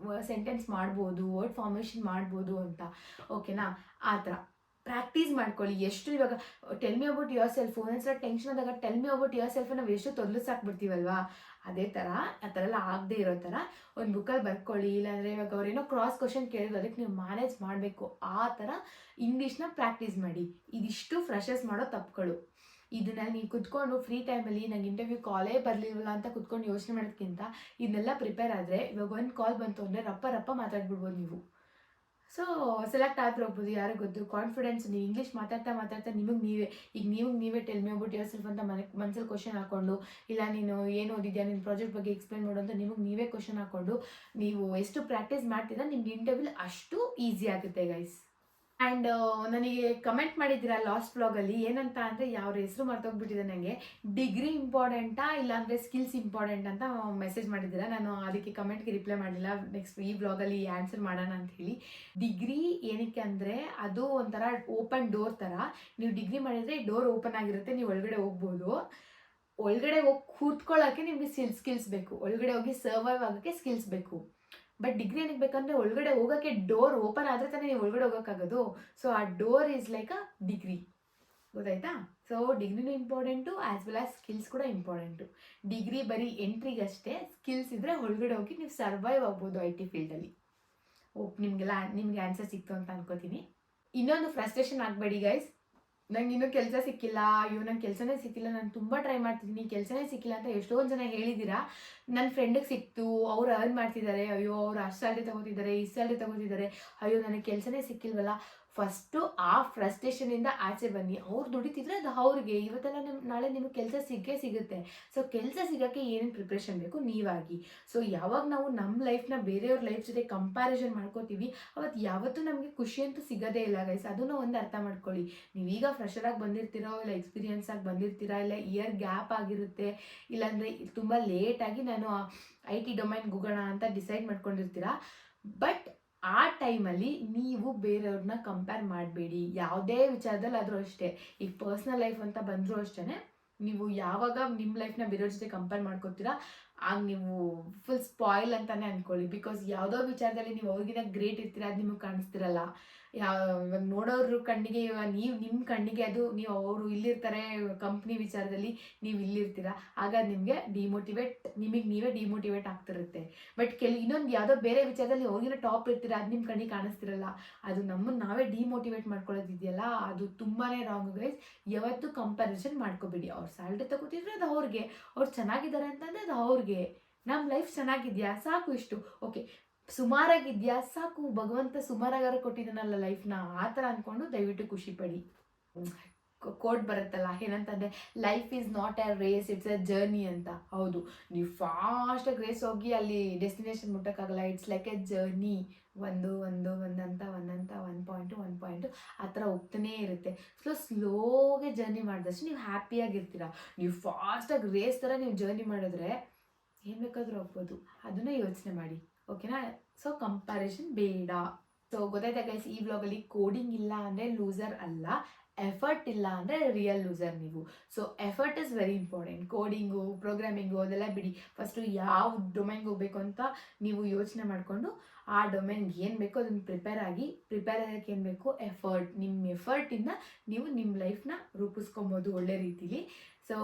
ಸೆಂಟೆನ್ಸ್ ಮಾಡ್ಬೋದು, ವರ್ಡ್ ಫಾರ್ಮೇಷನ್ ಮಾಡ್ಬೋದು ಅಂತ, ಓಕೆನಾ. ಆ ಥರ ಪ್ರಾಕ್ಟೀಸ್ ಮಾಡ್ಕೊಳ್ಳಿ. ಎಷ್ಟು ಇವಾಗ tell me about your self, ಒಂದೊಂದ್ಸಲ ಟೆನ್ಷನ್ ಆದಾಗ tell me about your self ನಾವು ಎಷ್ಟು ತೊದಲಿಸಾಕ್ಬಿಡ್ತೀವಲ್ವಾ, ಅದೇ ಥರ ಆ ಥರ ಎಲ್ಲ ಆಗದೆ ಇರೋ ಥರ ಒಂದು ಬುಕ್ಕಲ್ಲಿ ಬರ್ಕೊಳ್ಳಿ. ಇಲ್ಲಾಂದರೆ ಇವಾಗ ಅವ್ರೇನೋ ಕ್ರಾಸ್ ಕ್ವಶನ್ ಕೇಳಿದ್ರು ಅದಕ್ಕೆ ನೀವು ಮ್ಯಾನೇಜ್ ಮಾಡಬೇಕು, ಆ ಥರ ಇಂಗ್ಲೀಷ್ನ ಪ್ರಾಕ್ಟೀಸ್ ಮಾಡಿ. ಇದಿಷ್ಟು ಫ್ರೆಷರ್ಸ್ ಮಾಡೋ ತಪ್ಪುಗಳು. ಇದನ್ನ ನೀವು ಕುತ್ಕೊಂಡು ಫ್ರೀ ಟೈಮಲ್ಲಿ ನಂಗೆ ಇಂಟರ್ವ್ಯೂ ಕಾಲೇ ಬರಲಿಲ್ವಲ್ಲ ಅಂತ ಕುತ್ಕೊಂಡು ಯೋಚನೆ ಮಾಡೋದಕ್ಕಿಂತ ಇದನ್ನೆಲ್ಲ ಪ್ರಿಪೇರ್ ಆದರೆ ಇವಾಗ ಒಂದು ಕಾಲ್ ಬಂತು ಅಂದರೆ ರಪ್ಪ ಮಾತಾಡ್ಬಿಡ್ಬೋದು ನೀವು. ಸೊ ಸೆಲೆಕ್ಟ್ ಆದರೂ ಹೋಗ್ಬೋದು, ಯಾರು ಗೊತ್ತು. ಕಾನ್ಫಿಡೆನ್ಸ್, ನೀವು ಇಂಗ್ಲೀಷ್ ಮಾತಾಡ್ತಾ ನಿಮಗೆ ನೀವೇ tell me about your self ಅಂತ ಮನಸ್ಸಲ್ಲಿ ಕ್ವಶನ್ ಹಾಕ್ಕೊಂಡು, ಇಲ್ಲ ನೀನು ಏನು ಓದಿದ್ಯಾ, ನಿನ್ನ ಪ್ರಾಜೆಕ್ಟ್ ಬಗ್ಗೆ ಎಕ್ಸ್ಪ್ಲೇನ್ ಮಾಡು ಅಂತ ನೀವೇ ಕ್ವಶನ್ ಹಾಕ್ಕೊಂಡು ನೀವು ಎಷ್ಟು ಪ್ರಾಕ್ಟೀಸ್ ಮಾಡ್ತೀರಾ ನಿಮ್ಗೆ ಇಂಟರ್ವ್ಯೂ ಅಷ್ಟು ಈಸಿ ಆಗುತ್ತೆ ಗೈಸ್. ಆ್ಯಂಡ್ ನನಗೆ ಕಮೆಂಟ್ ಮಾಡಿದ್ದೀರಾ ಲಾಸ್ಟ್ ವ್ಲಾಗಲ್ಲಿ ಏನಂತ ಅಂದರೆ, ಯಾವ್ರ ಹೆಸರು ಮರ್ತೋಗ್ಬಿಟ್ಟಿದೆ ನನಗೆ, ಡಿಗ್ರಿ ಇಂಪಾರ್ಟೆಂಟಾ ಇಲ್ಲಾಂದರೆ ಸ್ಕಿಲ್ಸ್ ಇಂಪಾರ್ಟೆಂಟ್ ಅಂತ ಮೆಸೇಜ್ ಮಾಡಿದ್ದೀರಾ. ನಾನು ಅದಕ್ಕೆ ಕಮೆಂಟ್ಗೆ ರಿಪ್ಲೈ ಮಾಡಿಲ್ಲ, ನೆಕ್ಸ್ಟ್ ಈ ವ್ಲಾಗಲ್ಲಿ ಆನ್ಸರ್ ಮಾಡೋಣ ಅಂತ ಹೇಳಿ. ಡಿಗ್ರಿ ಏನಕ್ಕೆ ಅಂದರೆ ಅದು ಒಂಥರ ಓಪನ್ ಡೋರ್ ಥರ, ನೀವು ಡಿಗ್ರಿ ಮಾಡಿದರೆ ಡೋರ್ ಓಪನ್ ಆಗಿರುತ್ತೆ, ನೀವು ಒಳಗಡೆ ಹೋಗ್ಬೋದು. ಒಳಗಡೆ ಹೋಗಿ ಕೂತ್ಕೊಳ್ಳೋಕ್ಕೆ ನಿಮಗೆ ಸ್ಕಿಲ್ಸ್ ಬೇಕು, ಒಳಗಡೆ ಹೋಗಿ ಸರ್ವೈವ್ ಆಗೋಕ್ಕೆ ಸ್ಕಿಲ್ಸ್ ಬೇಕು. ಬಟ್ ಡಿಗ್ರಿ ಏನಕ್ಕೆ ಬೇಕಂದರೆ ಒಳಗಡೆ ಹೋಗೋಕ್ಕೆ ಡೋರ್ ಓಪನ್ ಆದರೆ ತಾನೇ ನೀವು ಒಳಗಡೆ ಹೋಗೋಕ್ಕಾಗೋದು. ಸೊ ಆ door is like a degree, ಗೊತ್ತಾಯ್ತಾ. ಸೊ ಡಿಗ್ರಿನೂ important as well as skills ಕೂಡ ಇಂಪಾರ್ಟೆಂಟು. ಡಿಗ್ರಿ ಬರೀ ಎಂಟ್ರಿಗಷ್ಟೇ, ಸ್ಕಿಲ್ಸ್ ಇದ್ದರೆ ಒಳಗಡೆ ಹೋಗಿ ನೀವು ಸರ್ವೈವ್ ಆಗ್ಬೋದು IT ಫೀಲ್ಡಲ್ಲಿ. ನಿಮಗೆ ಆನ್ಸರ್ ಸಿಕ್ತು ಅಂತ ಅನ್ಕೋತೀನಿ. ಇನ್ನೊಂದು ಫ್ರಸ್ಟ್ರೇಷನ್ ಆಗಬೇಡಿ ಗೈಸ್, ನಂಗೆ ಇನ್ನೂ ಕೆಲಸ ಸಿಕ್ಕಿಲ್ಲ, ಅಯ್ಯೋ ನಂಗೆ ಕೆಲಸನೇ ಸಿಕ್ಕಿಲ್ಲ, ನಾನು ತುಂಬ ಟ್ರೈ ಮಾಡ್ತಿದ್ದೀನಿ, ಕೆಲಸನೇ ಸಿಕ್ಕಿಲ್ಲ ಅಂತ ಎಷ್ಟೊಂದು ಜನ ಹೇಳಿದ್ದೀರಾ. ನನ್ನ ಫ್ರೆಂಡಿಗೆ ಸಿಕ್ತು, ಅವ್ರು ಅರ್ನ್ ಮಾಡ್ತಿದ್ದಾರೆ, ಅಯ್ಯೋ ಅವ್ರು ಅಷ್ಟು ಸ್ಯಾಲ್ರಿ ತೊಗೋತಿದ್ದಾರೆ, ಈ ಸ್ಯಾಲ್ರಿ ತೊಗೋತಿದ್ದಾರೆ, ಅಯ್ಯೋ ನನಗೆ ಕೆಲಸನೇ ಸಿಕ್ಕಿಲ್ವಲ್ಲ. ಫಸ್ಟು ಆ ಫ್ರಸ್ಟ್ರೇಷನಿಂದ ಆಚೆ ಬನ್ನಿ. ಅವ್ರು ದುಡಿತಿದ್ರೆ ಅದು ಅವ್ರಿಗೆ, ಇವತ್ತೆಲ್ಲ ನಾಳೆ ನಿಮಗೆ ಕೆಲಸ ಸಿಗುತ್ತೆ. ಸೊ ಕೆಲಸ ಸಿಗೋಕ್ಕೆ ಏನೇನು ಪ್ರಿಪ್ರೇಷನ್ ಬೇಕು ನೀವಾಗಿ. ಸೊ ಯಾವಾಗ ನಾವು ನಮ್ಮ ಲೈಫ್ನ ಬೇರೆಯವ್ರ ಲೈಫ್ ಜೊತೆ ಕಂಪ್ಯಾರಿಸನ್ ಮಾಡ್ಕೋತೀವಿ, ಅವತ್ತು ಯಾವತ್ತೂ ನಮಗೆ ಖುಷಿ ಅಂತೂ ಸಿಗೋದೇ ಇಲ್ಲ ಗೈಸ್. ಅದನ್ನು ಒಂದು ಅರ್ಥ ಮಾಡ್ಕೊಳ್ಳಿ. ನೀವೀಗ ಫ್ರೆಷರಾಗಿ ಬಂದಿರ್ತೀರೋ, ಇಲ್ಲ ಎಕ್ಸ್ಪೀರಿಯನ್ಸ್ ಆಗಿ ಬಂದಿರ್ತೀರಾ, ಇಲ್ಲ ಇಯರ್ ಗ್ಯಾಪ್ ಆಗಿರುತ್ತೆ, ಇಲ್ಲಾಂದರೆ ತುಂಬ ಲೇಟಾಗಿ ನಾನು IT ಡೊಮೈನ್ಗೆ ಹೋಗೋಣ ಅಂತ ಡಿಸೈಡ್ ಮಾಡ್ಕೊಂಡಿರ್ತೀರಾ. ಬಟ್ ಆ ಟೈಮಲ್ಲಿ ನೀವು ಬೇರೆಯವ್ರನ್ನ ಕಂಪೇರ್ ಮಾಡಬೇಡಿ, ಯಾವುದೇ ವಿಚಾರದಲ್ಲಿ ಆದರೂ ಅಷ್ಟೇ. ಈಗ ಪರ್ಸ್ನಲ್ ಲೈಫ್ ಅಂತ ಬಂದರೂ ಅಷ್ಟೇ, ನೀವು ಯಾವಾಗ ನಿಮ್ಮ ಲೈಫ್ನ ಬೇರೆಯವ್ರ ಜೊತೆ ಕಂಪೇರ್ ಮಾಡ್ಕೊತೀರಾ, ಆಗ ನೀವು ಫುಲ್ ಸ್ಪಾಯ್ಲ್ ಅಂತಲೇ ಅಂದ್ಕೊಳ್ಳಿ. ಬಿಕಾಸ್ ಯಾವುದೋ ವಿಚಾರದಲ್ಲಿ ನೀವು ಅವ್ರಿಗಿಂತ ಗ್ರೇಟ್ ಇರ್ತೀರಾ, ಅದು ನಿಮಗೆ ಕಾಣಿಸ್ತಿರಲ್ಲ. ಇವಾಗ ನೋಡೋರು ಕಣ್ಣಿಗೆ, ಇವಾಗ ನಿಮ್ಮ ಕಣ್ಣಿಗೆ ಅದು ನೀವು ಅವರು ಇಲ್ಲಿರ್ತಾರೆ ಕಂಪ್ನಿ ವಿಚಾರದಲ್ಲಿ, ನೀವು ಇಲ್ಲಿರ್ತೀರ, ಆಗ ನಿಮಗೆ ನಿಮಗೆ ನೀವೇ ಡಿಮೋಟಿವೇಟ್ ಆಗ್ತಿರುತ್ತೆ. ಬಟ್ ಇನ್ನೊಂದು ಯಾವುದೋ ಬೇರೆ ವಿಚಾರದಲ್ಲಿ ಅವ್ರಿಗಿನ ಟಾಪ್ ಇರ್ತೀರ, ಅದು ನಿಮ್ಮ ಕಣ್ಣಿಗೆ ಕಾಣಿಸ್ತಿರಲ್ಲ. ಅದು ನಮ್ಮನ್ನು ನಾವೇ ಡಿಮೋಟಿವೇಟ್ ಮಾಡ್ಕೊಳ್ಳೋದಿದೆಯಲ್ಲ, ಅದು ತುಂಬಾ ರಾಂಗ್ ಗೈಸ್. ಯಾವತ್ತೂ ಕಂಪ್ಯಾರಿಸನ್ ಮಾಡ್ಕೋಬೇಡಿ. ಅವ್ರು ಸ್ಯಾಲ್ರಿ ತಗೋತಿದ್ರೆ ಅದು ಅವ್ರಿಗೆ, ಅವ್ರು ಚೆನ್ನಾಗಿದ್ದಾರೆ ಅಂತಂದರೆ ಅದು ಅವ್ರಿಗೆ. ನಮ್ಮ ಲೈಫ್ ಚೆನ್ನಾಗಿದೆಯಾ ಸಾಕು, ಇಷ್ಟು ಓಕೆ, ಸುಮಾರಾಗಿದೆಯಾ ಸಾಕು, ಭಗವಂತ ಸುಮಾರಾಗಾರ ಕೊಟ್ಟಿದ್ದಾನಲ್ಲ ಲೈಫ್ನ, ಆ ಥರ ಅಂದ್ಕೊಂಡು ದಯವಿಟ್ಟು ಖುಷಿ ಪಡಿ. ಕೋಟ್ ಬರುತ್ತಲ್ಲ, ಏನಂತಂದರೆ life is not a race, it's a journey ಅಂತ. ಹೌದು, ನೀವು ಫಾಸ್ಟಾಗಿ ರೇಸ್ ಹೋಗಿ ಅಲ್ಲಿ ಡೆಸ್ಟಿನೇಷನ್ ಮುಟ್ಟೋಕ್ಕಾಗಲ್ಲ. It's like a journey. ಒಂದಂತ ಒನ್ ಪಾಯಿಂಟು ಆ ಥರ ಹೋಗ್ತಾನೇ ಇರುತ್ತೆ. ಸ್ಲೋಗೆ ಜರ್ನಿ ಮಾಡಿದಷ್ಟು ನೀವು ಹ್ಯಾಪಿಯಾಗಿರ್ತೀರ. ನೀವು ಫಾಸ್ಟಾಗಿ ರೇಸ್ ಥರ ನೀವು ಜರ್ನಿ ಮಾಡಿದ್ರೆ ಏನು ಬೇಕಾದರೂ ಹೋಗ್ಬೋದು. ಅದನ್ನು ಯೋಚನೆ ಮಾಡಿ, ಓಕೆನಾ? ಸೊ ಕಂಪ್ಯಾರಿಸನ್ ಬೇಡ. ಸೊ ಗೊತ್ತಾಯ್ತಾ ಗೈಸ್, ಈ ವ್ಲಾಗಲ್ಲಿ ಕೋಡಿಂಗ್ ಇಲ್ಲ ಅಂದರೆ ಲೂಸರ್ ಅಲ್ಲ, ಎಫರ್ಟ್ ಇಲ್ಲ ಅಂದರೆ ರಿಯಲ್ ಲೂಸರ್ ನೀವು. So effort is very important. Coding, programming ಅದೆಲ್ಲ ಬಿಡಿ. ಫಸ್ಟು ಯಾವ ಡೊಮೈನ್ಗೆ ಹೋಗಬೇಕು ಅಂತ ನೀವು ಯೋಚನೆ ಮಾಡಿಕೊಂಡು ಆ ಡೊಮೈನ್ಗೆ ಏನು ಬೇಕೋ ಅದನ್ನು ಪ್ರಿಪೇರ್ ಆಗೋಕ್ಕೆ ಏನು ಬೇಕು, ಎಫರ್ಟ್. ನಿಮ್ಮ ಎಫರ್ಟಿಂದ ನೀವು ನಿಮ್ಮ ಲೈಫ್ನ ರೂಪಿಸ್ಕೊಬೋದು ಒಳ್ಳೆ ರೀತಿಲಿ. ಸೊ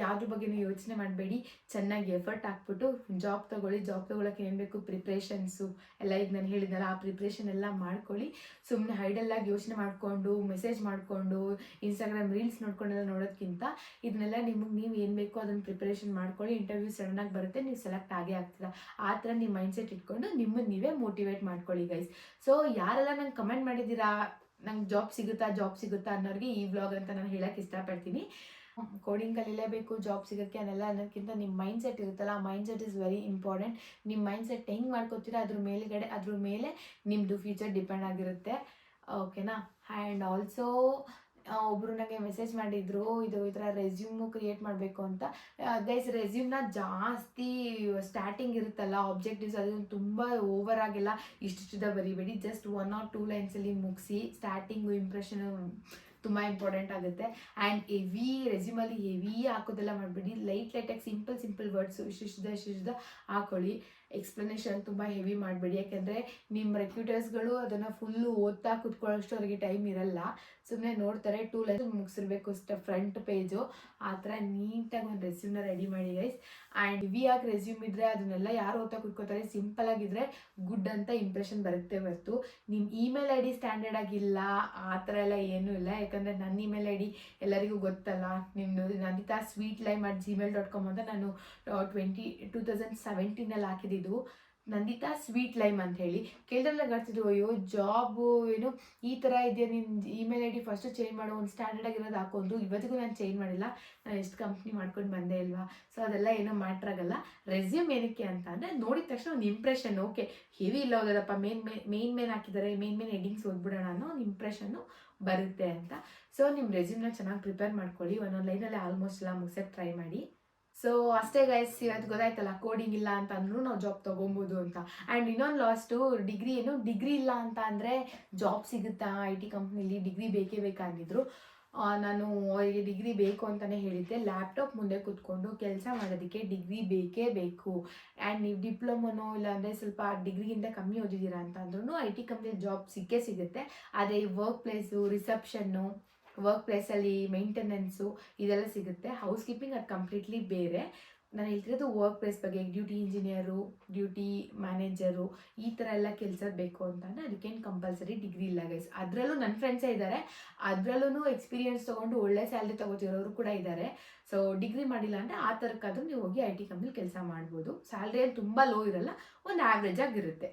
ಯಾವ್ದ್ರ ಬಗ್ಗೆನೂ ಯೋಚನೆ ಮಾಡಬೇಡಿ, ಚೆನ್ನಾಗಿ ಎಫರ್ಟ್ ಹಾಕ್ಬಿಟ್ಟು ಜಾಬ್ ತೊಗೊಳಕ್ಕೆ ಏನು ಬೇಕು ಪ್ರಿಪ್ರೇಷನ್ಸು ಎಲ್ಲ, ಈಗ ನಾನು ಹೇಳಿದ್ನಲ್ಲ ಆ ಪ್ರಿಪ್ರೇಷನ್ ಎಲ್ಲ ಮಾಡ್ಕೊಳ್ಳಿ. ಸುಮ್ಮನೆ ಹೈಡಲ್ಲಾಗಿ ಯೋಚನೆ ಮಾಡಿಕೊಂಡು, ಮೆಸೇಜ್ ಮಾಡಿಕೊಂಡು, ಇನ್ಸ್ಟಾಗ್ರಾಮ್ ರೀಲ್ಸ್ ನೋಡ್ಕೊಂಡೆಲ್ಲ ನೋಡೋದಕ್ಕಿಂತ ಇದನ್ನೆಲ್ಲ ನೀವು ಏನು ಬೇಕೋ ಅದನ್ನು ಪ್ರಿಪ್ರೇಷನ್ ಮಾಡ್ಕೊಳ್ಳಿ. ಇಂಟರ್ವ್ಯೂ ಸಡನ್ನಾಗಿ ಬರುತ್ತೆ, ನೀವು ಸೆಲೆಕ್ಟ್ ಆಗೇ ಆಗ್ತೀರಾ. ಆ ಥರ ನೀವು ಮೈಂಡ್ಸೆಟ್ ಇಟ್ಕೊಂಡು ನಿಮ್ಮನ್ನು ನೀವೇ ಮೋಟಿವೇಟ್ ಮಾಡ್ಕೊಳ್ಳಿ ಗೈಸ್. ಸೊ ಯಾರೆಲ್ಲ ನಂಗೆ ಕಮೆಂಟ್ ಮಾಡಿದ್ದೀರಾ ನಂಗೆ ಜಾಬ್ ಸಿಗುತ್ತಾ ಅನ್ನೋರಿಗೆ ಈ ವ್ಲಾಗ್ ಅಂತ ನಾನು ಹೇಳೋಕ್ಕೆ ಇಷ್ಟಪಡ್ತೀನಿ. ಕೋಡಿಂಗ್ ಕಲಿಲೇಬೇಕು ಜಾಬ್ ಸಿಗೋಕ್ಕೆ ಅದೆಲ್ಲ ಅನ್ನೋದಕ್ಕಿಂತ ನಿಮ್ಮ ಮೈಂಡ್ ಸೆಟ್ ಇರುತ್ತಲ್ಲ, ಆ mind set is very important. ನಿಮ್ಮ ಮೈಂಡ್ ಸೆಟ್ ಹೆಂಗೆ ಮಾಡ್ಕೋತೀರಾ ಅದ್ರ ಮೇಲೆ ನಿಮ್ಮದು ಫ್ಯೂಚರ್ ಡಿಪೆಂಡ್ ಆಗಿರುತ್ತೆ, ಓಕೆನಾ? ಆ್ಯಂಡ್ ಆಲ್ಸೋ ಒಬ್ಬರು ನನಗೆ ಮೆಸೇಜ್ ಮಾಡಿದ್ರು, ಈ ಥರ ರೆಸ್ಯೂಮು ಕ್ರಿಯೇಟ್ ಮಾಡಬೇಕು ಅಂತ. ಗೈಸ್, ರೆಸ್ಯೂಮ್ನ ಜಾಸ್ತಿ ಸ್ಟಾರ್ಟಿಂಗ್ ಇರುತ್ತಲ್ಲ ಆಬ್ಜೆಕ್ಟಿವ್ಸ್, ಅದನ್ನು ತುಂಬ ಓವರ್ ಆಗಿಲ್ಲ ಇಷ್ಟಿಷ್ಟದ ಬರಿಬೇಡಿ. ಜಸ್ಟ್ 1 or 2 ಲೈನ್ಸಲ್ಲಿ ಮುಗಿಸಿ. ಸ್ಟಾರ್ಟಿಂಗು ಇಂಪ್ರೆಷನು ತುಂಬ ಇಂಪಾರ್ಟೆಂಟ್ ಆಗುತ್ತೆ. ಆ್ಯಂಡ್ ರೆಸ್ಯೂಮಲ್ಲಿ ಹೆವಿ ಹಾಕೋದೆಲ್ಲ ಮಾಡಬೇಡಿ. ಲೈಟಾಗಿ ಸಿಂಪಲ್ ವರ್ಡ್ಸು ಇಷ್ಟಿಷ್ಟದ ಹಾಕೊಳ್ಳಿ. ಎಕ್ಸ್ಪ್ಲನೇಷನ್ ತುಂಬ ಹೆವಿ ಮಾಡಬೇಡಿ, ಯಾಕೆಂದರೆ ನಿಮ್ಮ ರೆಕ್ರೂಟರ್ಸ್ಗಳು ಅದನ್ನು ಫುಲ್ಲು ಓದ್ತಾ ಕೂತ್ಕೊಳ್ಳೋಷ್ಟು ಅವರಿಗೆ ಟೈಮ್ ಇರಲ್ಲ. ಸುಮ್ಮನೆ ನೋಡ್ತಾರೆ, 2 ಲೈನ್ಸ್ ಮುಗಿಸಿರ್ಬೇಕು ಫ್ರಂಟ್ ಪೇಜು. ಆ ಥರ ನೀಟಾಗಿ ಒಂದು ರೆಸ್ಯೂಮ್ನ ರೆಡಿ ಮಾಡಿ ಗೈಸ್. ಆ್ಯಂಡ್ ಹೆವಿಯಾಗಿ ರೆಸ್ಯೂಮ್ ಇದ್ದರೆ ಅದನ್ನೆಲ್ಲ ಯಾರು ಓದ್ತಾ ಕೂತ್ಕೋತಾರೆ, ಸಿಂಪಲ್ ಆಗಿದ್ದರೆ ಗುಡ್ ಅಂತ ಇಂಪ್ರೆಷನ್ ಬರುತ್ತೆ ಹೊರತು ನಿಮ್ಮ ಇಮೇಲ್ ID ಸ್ಟ್ಯಾಂಡರ್ಡ್ ಆಗಿಲ್ಲ ಆ ಥರ ಎಲ್ಲ ಏನೂ ಇಲ್ಲ. ಯಾಕಂದರೆ ನನ್ನ ಇಮೇಲ್ ID ಎಲ್ಲರಿಗೂ ಗೊತ್ತಲ್ಲ, ನಿಮ್ಮದು nandita@gmail.com ಅಂತ ನಾನು 2017 ಹಾಕಿದ್ದು, ನಂದಿತಾ ಸ್ವೀಟ್ ಲೈಮ್ ಅಂತ ಹೇಳಿ. ಕೇಳಿದ್ರೆಲ್ಲ ಗರ್ತಿದ್ರು, ಅಯ್ಯೋ ಜಾಬು ಏನು ಈ ಥರ ಇದೆಯಾ, ನಿನ್ನ ಇಮೇಲ್ ID ಫಸ್ಟು ಚೇಂಜ್ ಮಾಡೋ, ಒಂದು ಸ್ಟ್ಯಾಂಡರ್ಡ್ ಆಗಿರೋದು ಹಾಕೊಂಡು. ಇವತ್ತಿಗೂ ನಾನು ಚೇಂಜ್ ಮಾಡಿಲ್ಲ, ನಾನು ಎಷ್ಟು ಕಂಪ್ನಿ ಮಾಡ್ಕೊಂಡು ಬಂದೇ ಇಲ್ವಾ. ಸೊ ಅದೆಲ್ಲ ಏನೋ ಮ್ಯಾಟ್ರ್ ಆಗಲ್ಲ. ರೆಸ್ಯೂಮ್ ಏನಕ್ಕೆ ಅಂತ ಅಂದರೆ ನೋಡಿದ ತಕ್ಷಣ ಒಂದು ಇಂಪ್ರೆಷನ್, ಓಕೆ ಹೆವಿ ಇಲ್ಲ ಹೋಗೋದಪ್ಪ, ಮೇನ್ ಹಾಕಿದ್ದಾರೆ, ಮೇನ್ ಹೆಡ್ಡಿಂಗ್ಸ್ ಓದ್ಬಿಡೋಣ ಅನ್ನೋ ಒಂದು ಇಂಪ್ರೆಷನ್ನು ಬರುತ್ತೆ ಅಂತ. ಸೊ ನಿಮ್ಮ ರೆಸ್ಯೂಮ್ನ ಚೆನ್ನಾಗಿ ಪ್ರಿಪೇರ್ ಮಾಡ್ಕೊಳ್ಳಿ. ಒಂದೊಂದು ಲೈನಲ್ಲಿ ಆಲ್ಮೋಸ್ಟ್ ಎಲ್ಲ ಮುಗಿಸೋಕ್ಕೆ ಟ್ರೈ ಮಾಡಿ. ಸೊ ಅಷ್ಟೇ ಗೈಸ್, ಇವತ್ತು ಗೊತ್ತಾಯ್ತಲ್ಲ, ಕೋಡಿಂಗ್ ಇಲ್ಲ ಅಂತ ಅಂದ್ರೂ ನಾವು ಜಾಬ್ ತೊಗೊಬೋದು ಅಂತ. ಆ್ಯಂಡ್ ಇನ್ನೊಂದು ಲಾಸ್ಟು, ಡಿಗ್ರಿ ಇಲ್ಲ ಅಂತ ಅಂದರೆ ಜಾಬ್ ಸಿಗುತ್ತಾ IT ಕಂಪ್ನಿಲಿ, ಡಿಗ್ರಿ ಬೇಕೇ ಬೇಕಾಗಿದ್ರು. ನಾನು ಅವರಿಗೆ ಡಿಗ್ರಿ ಬೇಕು ಅಂತಲೇ ಹೇಳಿದ್ದೆ. ಲ್ಯಾಪ್ಟಾಪ್ ಮುಂದೆ ಕೂತ್ಕೊಂಡು ಕೆಲಸ ಮಾಡೋದಕ್ಕೆ ಡಿಗ್ರಿ ಬೇಕೇ ಬೇಕು. ಆ್ಯಂಡ್ ನೀವು ಡಿಪ್ಲೊಮೊನೋ ಇಲ್ಲಾಂದರೆ ಸ್ವಲ್ಪ ಡಿಗ್ರಿಗಿಂತ ಕಮ್ಮಿ ಓದಿದ್ದೀರಾ ಅಂತ ಅಂದ್ರೂ IT ಕಂಪ್ನಿಲಿ ಜಾಬ್ ಸಿಕ್ಕೇ ಸಿಗುತ್ತೆ. ಆದರೆ ಈ ವರ್ಕ್ ಪ್ಲೇಸು, ರಿಸೆಪ್ಷನ್ನು ವರ್ಕ್ ಪ್ಲೇಸಲ್ಲಿ ಮೇಂಟೆನೆನ್ಸು ಇದೆಲ್ಲ ಸಿಗುತ್ತೆ. ಹೌಸ್ ಕೀಪಿಂಗ್ ಅದು ಕಂಪ್ಲೀಟ್ಲಿ ಬೇರೆ. ನಾನು ಹೇಳ್ತಿರೋದು ವರ್ಕ್ ಪ್ಲೇಸ್ ಬಗ್ಗೆ. ಡ್ಯೂಟಿ ಇಂಜಿನಿಯರು, ಡ್ಯೂಟಿ ಮ್ಯಾನೇಜರು ಈ ಥರ ಎಲ್ಲ ಕೆಲಸ ಬೇಕು ಅಂತಂದರೆ ಅದಕ್ಕೇನು ಕಂಪಲ್ಸರಿ ಡಿಗ್ರಿ ಇಲ್ಲ ಗೈಸ್. ಅದರಲ್ಲೂ ನನ್ನ ಫ್ರೆಂಡ್ಸೇ ಇದ್ದಾರೆ, ಅದರಲ್ಲೂ ಎಕ್ಸ್ಪೀರಿಯನ್ಸ್ ತೊಗೊಂಡು ಒಳ್ಳೆ ಸ್ಯಾಲ್ರಿ ತೊಗೋತಿರೋರು ಕೂಡ ಇದ್ದಾರೆ. ಸೊ ಡಿಗ್ರಿ ಮಾಡಿಲ್ಲ ಅಂದರೆ ಆ ಥರಕ್ಕಾದ್ರೂ ನೀವು ಹೋಗಿ IT ಕಂಪ್ನಿಲಿ ಕೆಲಸ ಮಾಡ್ಬೋದು. ಸ್ಯಾಲ್ರಿ ಏನು ತುಂಬ ಲೋ ಇರಲ್ಲ, ಒಂದು ಆ್ಯಾವ್ರೇಜ್ ಆಗಿರುತ್ತೆ.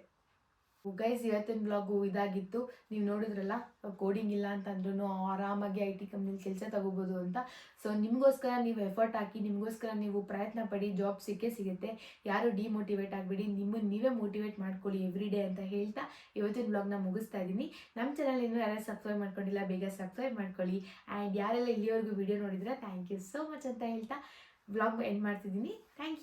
ಗೈಸ್ ಇವತ್ತಿನ ಬ್ಲಾಗು ಇದಾಗಿತ್ತು. ನೀವು ನೋಡಿದ್ರಲ್ಲ, ಕೋಡಿಂಗ್ ಇಲ್ಲ ಅಂತಂದ್ರೂ ಆರಾಮಾಗಿ IT ಕಂಪ್ನಿಲಿ ಕೆಲಸ ತಗೋಬೋದು ಅಂತ. ಸೊ ನಿಮಗೋಸ್ಕರ ನೀವು ಎಫರ್ಟ್ ಹಾಕಿ, ನಿಮಗೋಸ್ಕರ ನೀವು ಪ್ರಯತ್ನ ಪಡಿ, ಜಾಬ್ ಸಿಕ್ಕೇ ಸಿಗುತ್ತೆ. ಯಾರು ಡಿಮೋಟಿವೇಟ್ ಆಗಬೇಡಿ, ನಿಮ್ಮನ್ನು ನೀವೇ ಮೋಟಿವೇಟ್ ಮಾಡ್ಕೊಳ್ಳಿ ಎವ್ರಿ ಡೇ ಅಂತ ಹೇಳ್ತಾ ಇವತ್ತಿನ ಬ್ಲಾಗ್ನ ಮುಗಿಸ್ತಾ ಇದ್ದೀನಿ. ನಮ್ಮ ಚಾನಲ್ ಇನ್ನೂ ಯಾರು ಸಬ್ಸ್ಕ್ರೈಬ್ ಮಾಡ್ಕೊಂಡಿಲ್ಲ, ಬೇಗ ಸಬ್ಸ್ಕ್ರೈಬ್ ಮಾಡ್ಕೊಳ್ಳಿ. ಆ್ಯಂಡ್ ಯಾರೆಲ್ಲ ಇಲ್ಲಿವರೆಗೂ ವಿಡಿಯೋ ನೋಡಿದ್ರೆ ಥ್ಯಾಂಕ್ ಯು ಸೋ ಮಚ್ ಅಂತ ಹೇಳ್ತಾ ಬ್ಲಾಗ್ ಎಂಡ್ ಮಾಡ್ತಿದ್ದೀನಿ. Thank you.